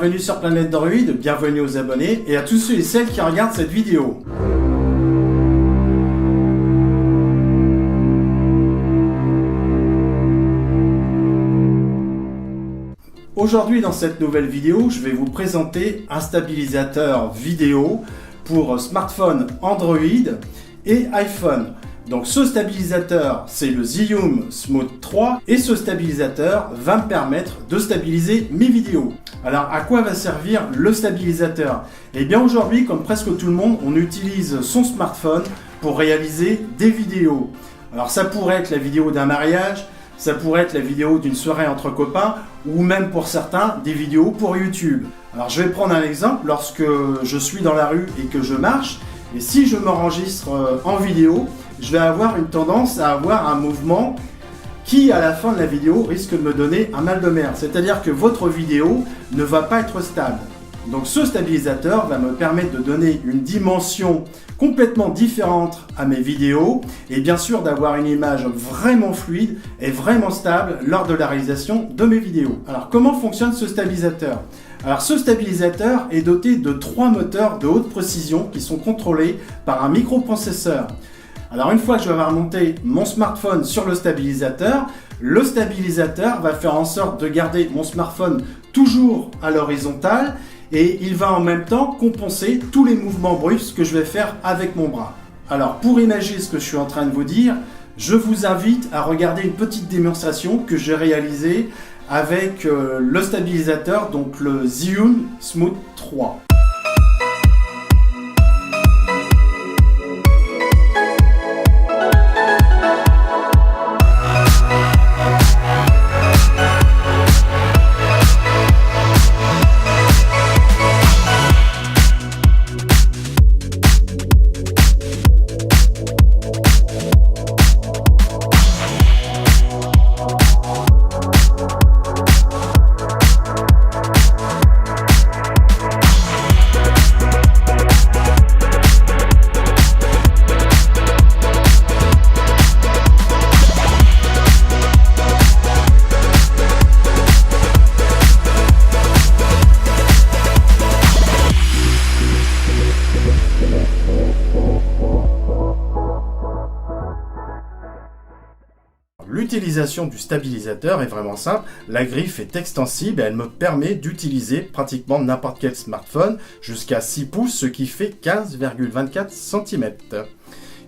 Bienvenue sur Planète Droid, bienvenue aux abonnés et à tous ceux et celles qui regardent cette vidéo. Aujourd'hui dans cette nouvelle vidéo, je vais vous présenter un stabilisateur vidéo pour smartphone Android et iPhone. Donc ce stabilisateur, c'est le Zhiyun Smooth 3 et ce stabilisateur va me permettre de stabiliser mes vidéos. Alors à quoi va servir le stabilisateur? Eh bien aujourd'hui, comme presque tout le monde, on utilise son smartphone pour réaliser des vidéos. Alors ça pourrait être la vidéo d'un mariage, ça pourrait être la vidéo d'une soirée entre copains ou même pour certains des vidéos pour YouTube. Alors je vais prendre un exemple, lorsque je suis dans la rue et que je marche, et si je m'enregistre en vidéo, je vais avoir une tendance à avoir un mouvement qui, à la fin de la vidéo, risque de me donner un mal de mer. C'est-à-dire que votre vidéo ne va pas être stable. Donc ce stabilisateur va me permettre de donner une dimension complètement différente à mes vidéos et bien sûr d'avoir une image vraiment fluide et vraiment stable lors de la réalisation de mes vidéos. Alors comment fonctionne ce stabilisateur? Alors ce stabilisateur est doté de 3 moteurs de haute précision qui sont contrôlés par un microprocesseur. Alors une fois que je vais avoir monté mon smartphone sur le stabilisateur va faire en sorte de garder mon smartphone toujours à l'horizontale et il va en même temps compenser tous les mouvements brusques que je vais faire avec mon bras. Alors pour imaginer ce que je suis en train de vous dire, je vous invite à regarder une petite démonstration que j'ai réalisée avec le stabilisateur, donc le Zhiyun Smooth 3. L'utilisation du stabilisateur est vraiment simple, la griffe est extensible et elle me permet d'utiliser pratiquement n'importe quel smartphone jusqu'à 6 pouces, ce qui fait 15,24 cm.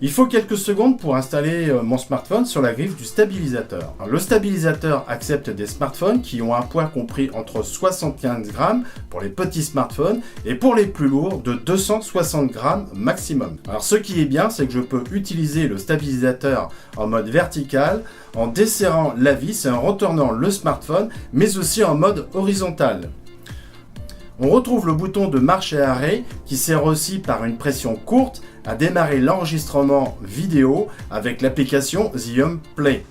Il faut quelques secondes pour installer mon smartphone sur la griffe du stabilisateur. Alors, le stabilisateur accepte des smartphones qui ont un poids compris entre 75 grammes pour les petits smartphones et pour les plus lourds de 260 grammes maximum. Alors ce qui est bien, c'est que je peux utiliser le stabilisateur en mode vertical, en desserrant la vis et en retournant le smartphone, mais aussi en mode horizontal. On retrouve le bouton de marche et arrêt qui sert aussi par une pression courte à démarrer l'enregistrement vidéo avec l'application Zhiyun Play.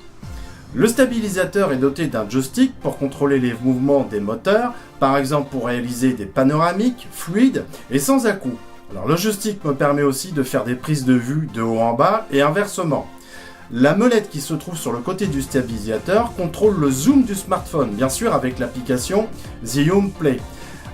Le stabilisateur est doté d'un joystick pour contrôler les mouvements des moteurs, par exemple pour réaliser des panoramiques fluides et sans à-coups. Alors le joystick me permet aussi de faire des prises de vue de haut en bas et inversement. La molette qui se trouve sur le côté du stabilisateur contrôle le zoom du smartphone, bien sûr avec l'application Zhiyun Play.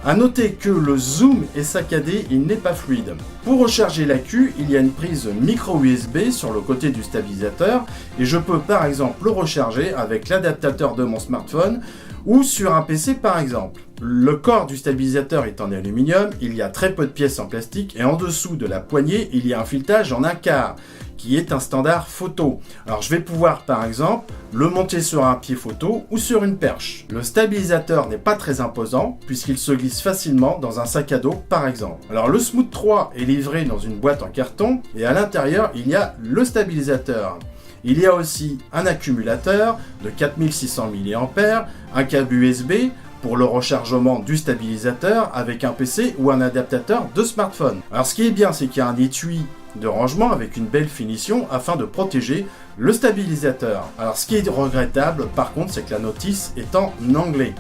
A noter que le zoom est saccadé, il n'est pas fluide. Pour recharger l'accu, il y a une prise micro USB sur le côté du stabilisateur et je peux par exemple le recharger avec l'adaptateur de mon smartphone ou sur un PC par exemple. Le corps du stabilisateur est en aluminium, il y a très peu de pièces en plastique et en dessous de la poignée, il y a un filetage en 1/4 qui est un standard photo. Alors je vais pouvoir par exemple le monter sur un pied photo ou sur une perche. Le stabilisateur n'est pas très imposant puisqu'il se glisse facilement dans un sac à dos par exemple. Alors le Smooth 3 est livré dans une boîte en carton et à l'intérieur il y a le stabilisateur. Il y a aussi un accumulateur de 4600 mAh, un câble USB pour le rechargement du stabilisateur avec un PC ou un adaptateur de smartphone. Alors ce qui est bien, c'est qu'il y a un étui de rangement avec une belle finition afin de protéger le stabilisateur. Alors ce qui est regrettable par contre, c'est que la notice est en anglais.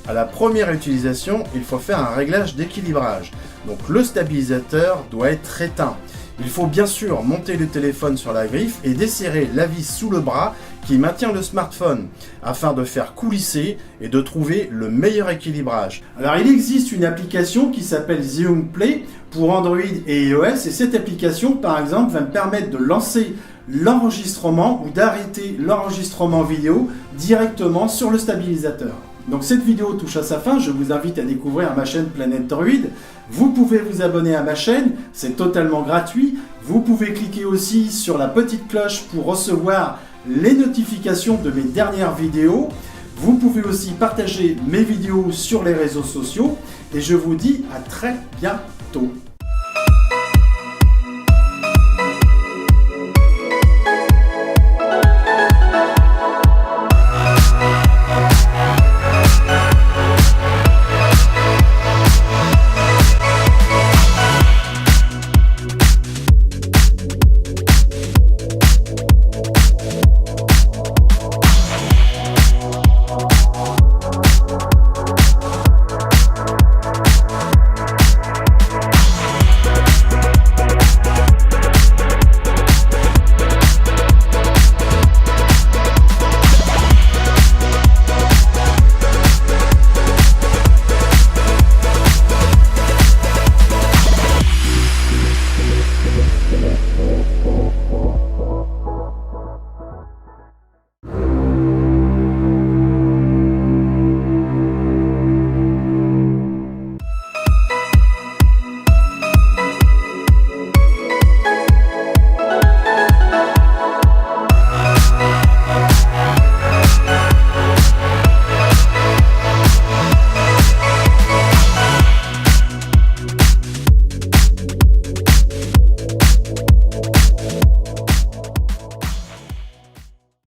À la première utilisation, il faut faire un réglage d'équilibrage. Donc le stabilisateur doit être éteint. Il faut bien sûr monter le téléphone sur la griffe et desserrer la vis sous le bras qui maintient le smartphone afin de faire coulisser et de trouver le meilleur équilibrage. Alors il existe une application qui s'appelle Zoom Play pour Android et iOS et cette application par exemple va me permettre de lancer l'enregistrement ou d'arrêter l'enregistrement vidéo directement sur le stabilisateur. Donc cette vidéo touche à sa fin, je vous invite à découvrir ma chaîne Planète Droid. Vous pouvez vous abonner à ma chaîne, c'est totalement gratuit. Vous pouvez cliquer aussi sur la petite cloche pour recevoir les notifications de mes dernières vidéos. Vous pouvez aussi partager mes vidéos sur les réseaux sociaux et je vous dis à très bientôt.